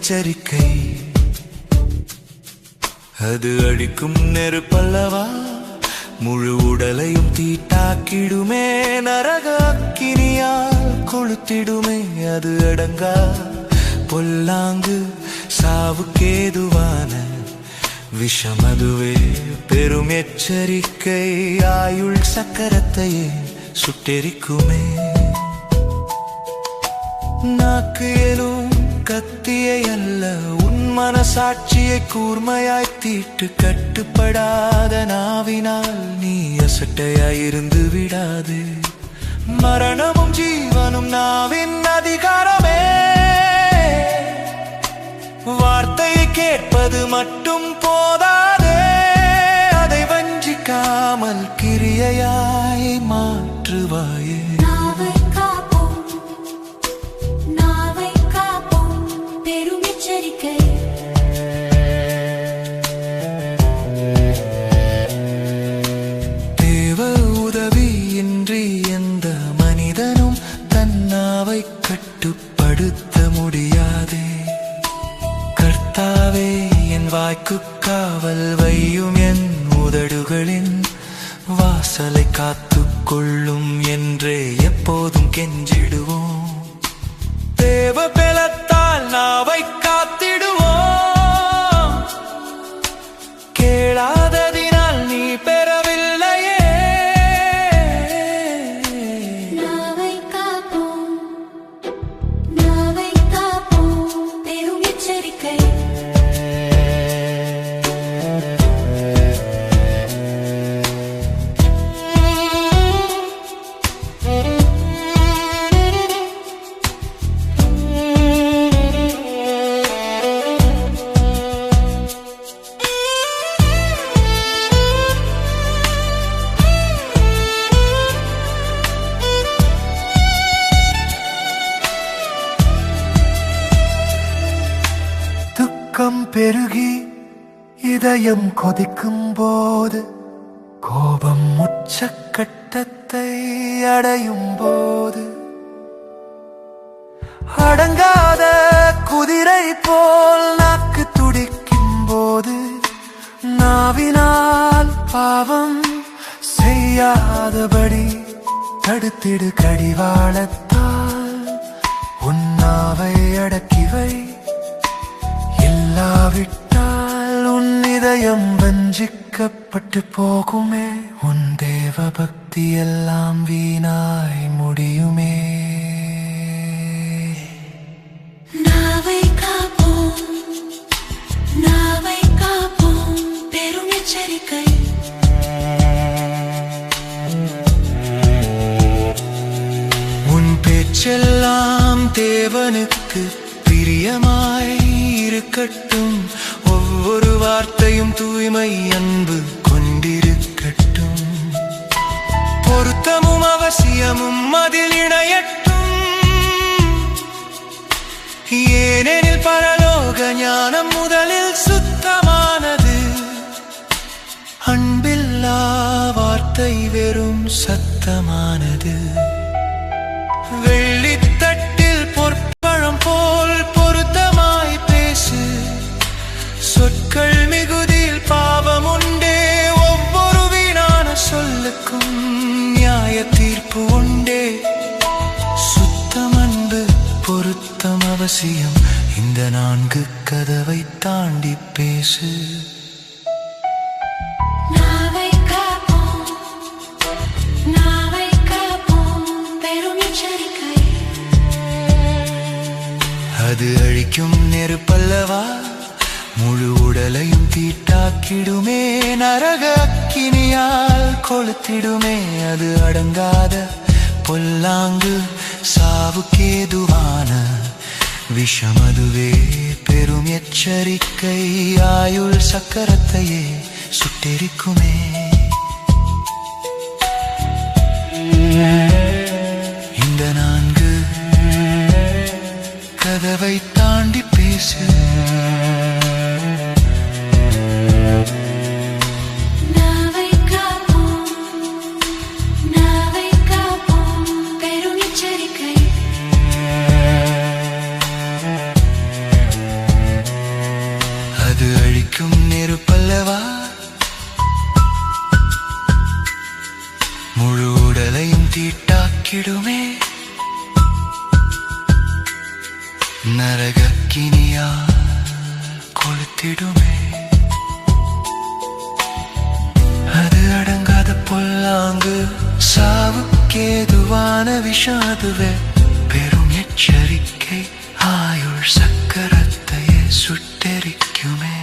எச்சரிக்கை. அது அடிக்கும் நெருப்பல்லவா, முழு உடலையும் தீட்டாக்கிடுமே, நரக அக்கினியால் கொளுத்திடுமே. அது அடங்கா பொல்லாங்கு, சாவுக்கேதுவான விஷம். அதுவே பெரும் எச்சரிக்கை, ஆயுள் சக்கரத்தையே சுட்டெரிக்குமே. நாக்கு எனும் கத்தியை அல்ல, உன் மனசாட்சியை கூர்மையாய் தீட்டு. கட்டுப்படாத நாவினால் நீ அசட்டையாயிருந்து விடாது. மரணமும் ஜீவனும் நாவின் அதிகாரமே. வார்த்தையை கேட்பது மட்டும் போதாதே, அதை வஞ்சிக்காமல் கிரியையாய் மாற்றுவாயே. தேவ உதவியின்றி எந்த மனிதனும் தன் நாவை கட்டுப்படுத்த முடியாதே. கர்த்தாவே என் வாய்க்கு காவல் வையும், என் உதடுகளின் வாசலை காத்துக் கொள்ளும் என்றே எப்போதும் கெஞ்சிடுவோம். தேவ பலத்தால் நாவை காத்திடுவோம், கேளாததினால் நீ பெறவில்லையே. நாவை காப்போம், நாவை காப்போம், பெரும் எச்சரிக்கை. துக்கம் பெருகி இதயம் கொதிக்கும் போது, கோபம் உச்சக்கட்டத்தை அடையும் போது, அடங்காத குதிரை போல் நாக்கு துடிக்கும் போது, நாவினால் பாவம் செய்யாதபடி தடுத்திடு. கடிவாளத்தால் உன் நாவை அடக்கிவை, இல்லாவிட்டால் உன் இதயம் வஞ்சிக்கப்பட்டு போகுமே. உன் தேவ பக்தி எல்லாம் வீணாய் முடியுமே. நாவை காப்போம், நாவை காப்போம், பெரும் எச்சரிக்கை. உன் பேச்செல்லாம் தேவனுக்கு பிரியமாய் இருக்கட்டும், ஒவ்வொரு வார்த்தையும் தூய்மை அன்பு கொண்டிருக்கட்டும். பொருத்தமும் அவசியமும் அதில் இணையட்டும், ஏனெனில் பரலோக ஞானம் முதலில் சுத்தமானது. அன்பில்லா வார்த்தை வெறும் சத்தமானது. வெள்ளித்தட்டில் பொற்பழம் போல் பொருத்தமாய் பேசு, சொற்கள் மிகுதியில் பாவம் உண்டே. ஒவ்வொரு வீணான சொல்லுக்கும் நியாய தீர்ப்பு உண்டே. சுத்தம், அன்பு, பொருத்தம் அவசியம், இந்த 4 கதவை தாண்டி பேசு. நாவை காப்போம், நாவை காப்போம், பெரும் எச்சரிக்கை. அது அழிக்கும் நெருப்பல்லவா, முழு உடலையும் தீட்டாக்கிடுமே, நரக அக்கினியால் கொளுத்திடுமே. அது அடங்காத பொல்லாங்கு, சாவுக்கேதுவான விஷம். அதுவே பெரும் எச்சரிக்கை, ஆயுள் சக்கரத்தையே சுட்டெரிக்குமே. இந்த 4 கதவை தாண்டி பேசு. நாவை காப்போம், நாவை காப்போம், பெரும் எச்சரிக்கை. கெடுத்திடுமே. அது அடங்காத பொல்லாங்கு சாவுக்கேதுவான விஷாதுவே பெரும் எச்சரிக்கை ஆயுள் சக்கரத்தையே சுட்டெரிக்குமே.